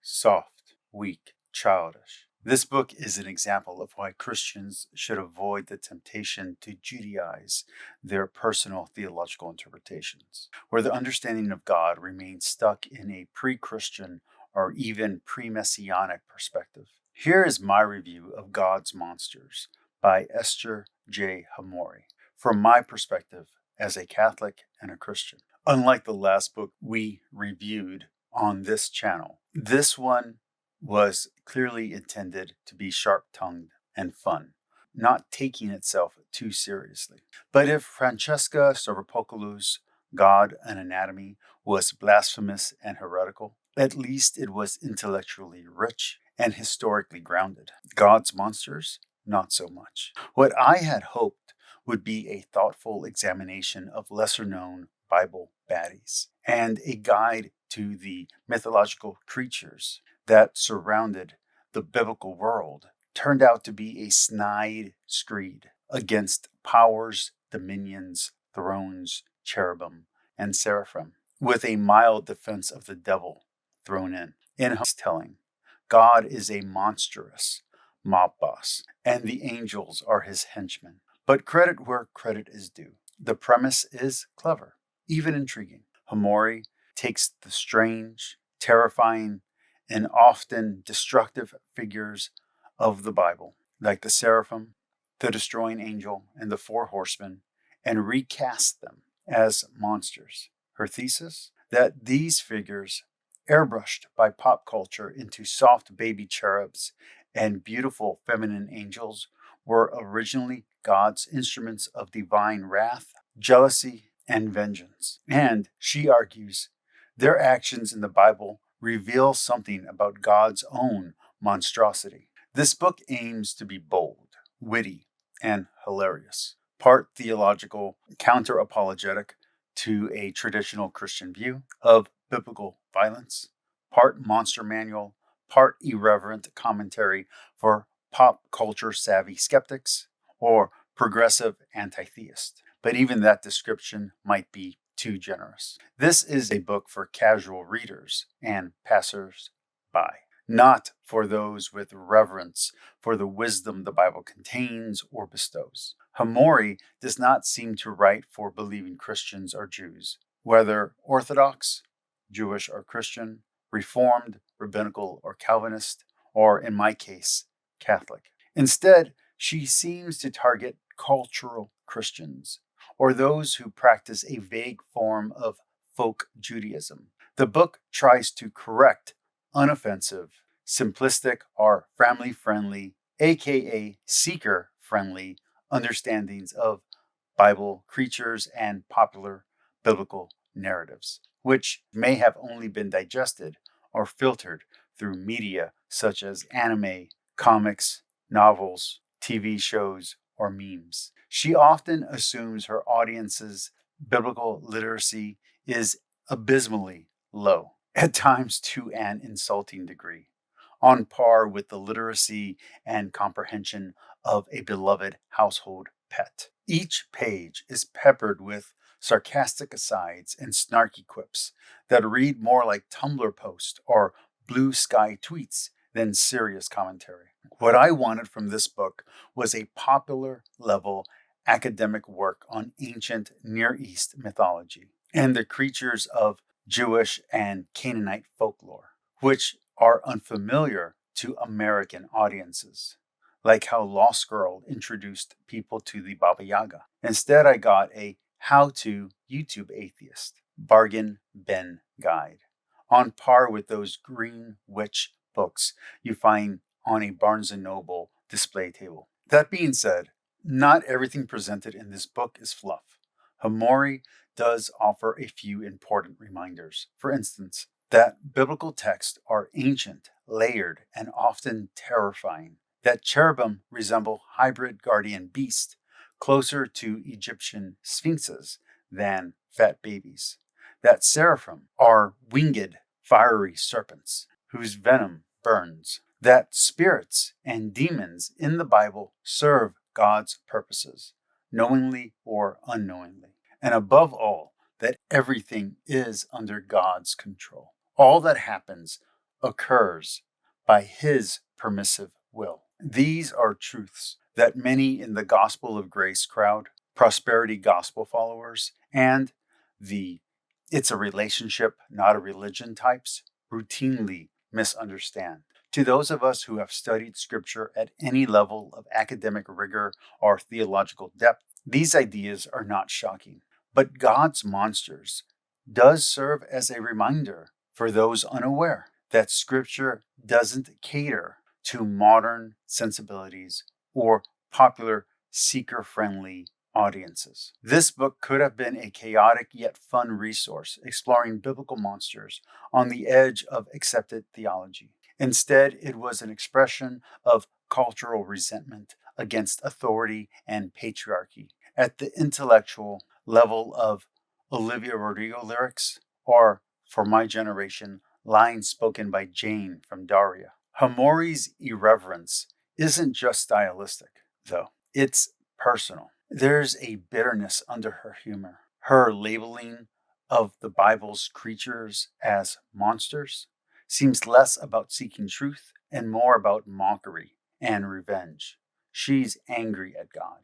soft, weak, childish. This book is an example of why Christians should avoid the temptation to Judaize their personal theological interpretations, where the understanding of God remains stuck in a pre-Christian or even pre-Messianic perspective. Here is my review of God's Monsters by Esther J. Hamori, from my perspective as a Catholic and a Christian. Unlike the last book we reviewed on this channel, this one was clearly intended to be sharp-tongued and fun, not taking itself too seriously. But if Francesca Stavropoulos' God and Anatomy was blasphemous and heretical, at least it was intellectually rich and historically grounded. God's Monsters, not so much. What I had hoped would be a thoughtful examination of lesser-known Bible baddies and a guide to the mythological creatures that surrounded the biblical world turned out to be a snide screed against powers, dominions, thrones, cherubim, and seraphim, with a mild defense of the devil thrown in. In his telling, God is a monstrous mob boss, and the angels are his henchmen. But credit where credit is due. The premise is clever, even intriguing. Hamori takes the strange, terrifying, and often destructive figures of the Bible, like the seraphim, the destroying angel, and the four horsemen, and recasts them as monsters. Her thesis? That these figures, airbrushed by pop culture into soft baby cherubs and beautiful feminine angels, were originally God's instruments of divine wrath, jealousy, and vengeance. And, she argues, their actions in the Bible reveal something about God's own monstrosity. This book aims to be bold, witty, and hilarious. Part theological, counter-apologetic to a traditional Christian view of biblical violence, part monster manual, part irreverent commentary for pop culture savvy skeptics, or progressive anti-theist. But even that description might be too generous. This is a book for casual readers and passers-by, not for those with reverence for the wisdom the Bible contains or bestows. Hamori does not seem to write for believing Christians or Jews, whether Orthodox, Jewish or Christian, Reformed, Rabbinical or Calvinist, or in my case, Catholic. Instead, she seems to target cultural Christians, or those who practice a vague form of folk Judaism. The book tries to correct unoffensive, simplistic, or family-friendly, aka seeker-friendly understandings of Bible creatures and popular biblical narratives, which may have only been digested or filtered through media such as anime, comics, novels, TV shows, or memes. She often assumes her audience's biblical literacy is abysmally low, at times to an insulting degree, on par with the literacy and comprehension of a beloved household pet. Each page is peppered with sarcastic asides and snarky quips that read more like Tumblr posts or blue sky tweets than serious commentary. What I wanted from this book was a popular level academic work on ancient Near East mythology and the creatures of Jewish and Canaanite folklore, which are unfamiliar to American audiences, like how Lost Girl introduced people to the Baba Yaga. Instead, I got a how-to YouTube atheist bargain bin guide, on par with those green witch books you find on a Barnes & Noble display table. That being said, not everything presented in this book is fluff. Hamori does offer a few important reminders. For instance, that biblical texts are ancient, layered, and often terrifying. That cherubim resemble hybrid guardian beasts closer to Egyptian sphinxes than fat babies. That seraphim are winged, fiery serpents whose venom burns. That spirits and demons in the Bible serve God's purposes, knowingly or unknowingly. And above all, that everything is under God's control. All that happens occurs by his permissive will. These are truths that many in the Gospel of Grace crowd, prosperity gospel followers, and the it's a relationship, not a religion types routinely misunderstand. To those of us who have studied scripture at any level of academic rigor or theological depth, these ideas are not shocking. But God's monsters does serve as a reminder for those unaware that scripture doesn't cater to modern sensibilities or popular seeker-friendly audiences. This book could have been a chaotic yet fun resource exploring biblical monsters on the edge of accepted theology. Instead, it was an expression of cultural resentment against authority and patriarchy at the intellectual level of Olivia Rodrigo lyrics, or, for my generation, lines spoken by Jane from Daria. Hamori's irreverence isn't just stylistic, though. It's personal. There's a bitterness under her humor. Her labeling of the Bible's creatures as monsters seems less about seeking truth and more about mockery and revenge. She's angry at God,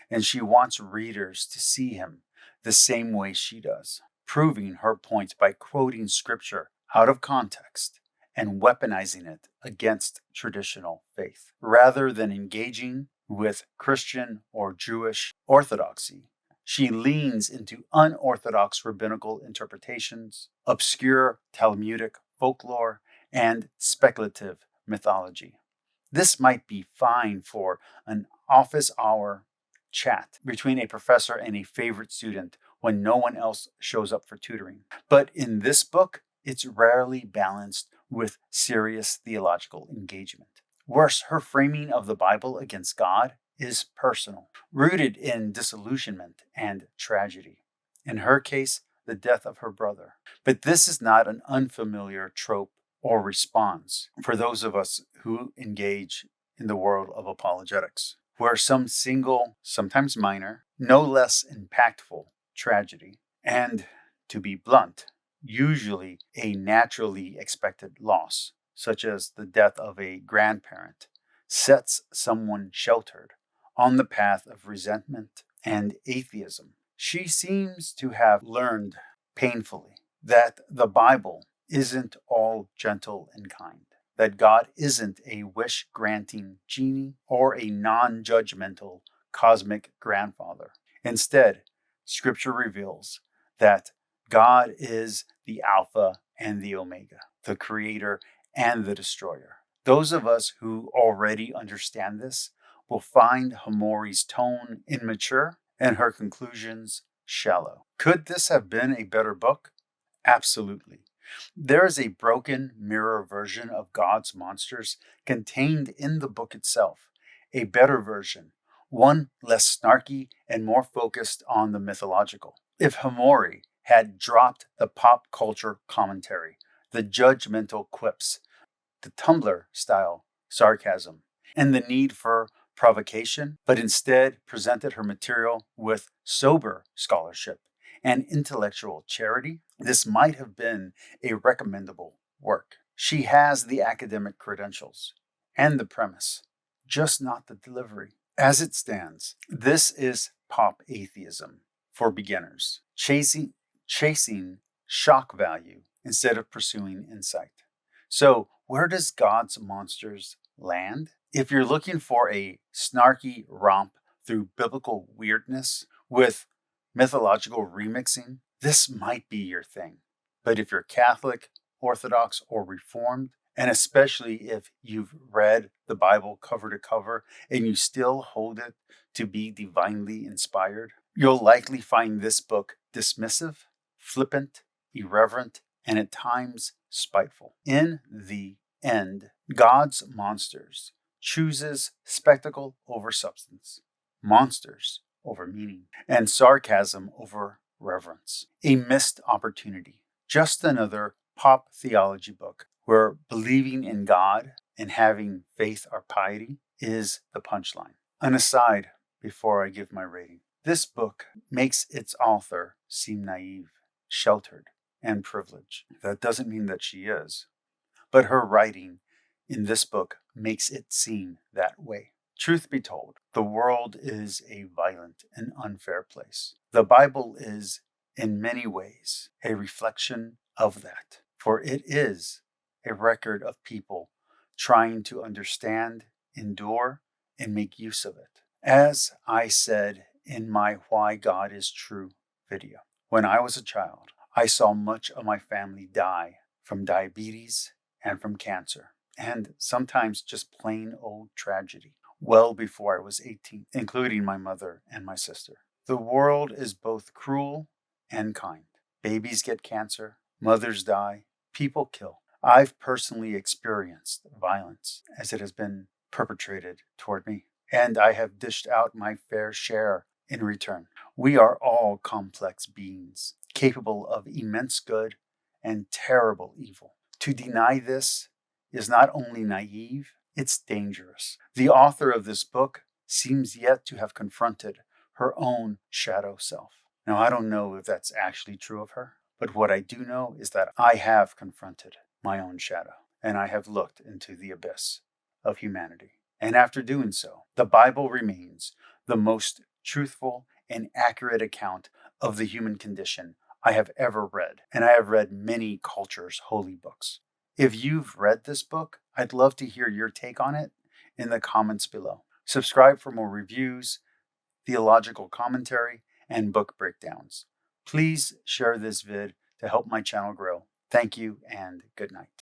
and she wants readers to see him the same way she does, proving her point by quoting scripture out of context and weaponizing it against traditional faith. Rather than engaging with Christian or Jewish orthodoxy, she leans into unorthodox rabbinical interpretations, obscure Talmudic folklore, and speculative mythology. This might be fine for an office hour chat between a professor and a favorite student when no one else shows up for tutoring. But in this book, it's rarely balanced with serious theological engagement. Worse, her framing of the Bible against God is personal, rooted in disillusionment and tragedy. In her case, the death of her brother. But this is not an unfamiliar trope or response for those of us who engage in the world of apologetics, where some single, sometimes minor, no less impactful tragedy, and to be blunt, usually a naturally expected loss, such as the death of a grandparent, sets someone sheltered on the path of resentment and atheism. She seems to have learned painfully that the Bible isn't all gentle and kind, that God isn't a wish-granting genie or a non-judgmental cosmic grandfather. Instead, Scripture reveals that God is the Alpha and the Omega, the Creator and the Destroyer. Those of us who already understand this will find Hamori's tone immature and her conclusions shallow. Could this have been a better book? Absolutely. There is a broken mirror version of God's monsters contained in the book itself, a better version, one less snarky and more focused on the mythological. If Hamori had dropped the pop culture commentary, the judgmental quips, the Tumblr style sarcasm, and the need for provocation, but instead presented her material with sober scholarship and intellectual charity, this might have been a recommendable work. She has the academic credentials and the premise, just not the delivery. As it stands, this is pop atheism for beginners, chasing shock value instead of pursuing insight. So, where does God's monsters land? If you're looking for a snarky romp through biblical weirdness with mythological remixing, this might be your thing. But if you're Catholic, Orthodox, or Reformed, and especially if you've read the Bible cover to cover and you still hold it to be divinely inspired, you'll likely find this book dismissive, flippant, irreverent, and at times spiteful. In the end, God's monsters chooses spectacle over substance, monsters over meaning, and sarcasm over reverence. A missed opportunity. Just another pop theology book where believing in God and having faith or piety is the punchline. An aside before I give my rating. This book makes its author seem naive, sheltered, and privileged. That doesn't mean that she is, but her writing in this book makes it seem that way. Truth be told, the world is a violent and unfair place. The Bible is, in many ways, a reflection of that, for it is a record of people trying to understand, endure, and make use of it. As I said in my Why God is True video, when I was a child, I saw much of my family die from diabetes and from cancer, and sometimes just plain old tragedy, well before I was 18, including my mother and my sister. The world is both cruel and kind. Babies get cancer, mothers die, people kill. I've personally experienced violence as it has been perpetrated toward me, and I have dished out my fair share in return. We are all complex beings, capable of immense good and terrible evil. To deny this is not only naive, it's dangerous. The author of this book seems yet to have confronted her own shadow self. Now, I don't know if that's actually true of her, but what I do know is that I have confronted my own shadow, and I have looked into the abyss of humanity. And after doing so, the Bible remains the most truthful and accurate account of the human condition I have ever read, and I have read many cultures' holy books. If you've read this book, I'd love to hear your take on it in the comments below. Subscribe for more reviews, theological commentary, and book breakdowns. Please share this vid to help my channel grow. Thank you and good night.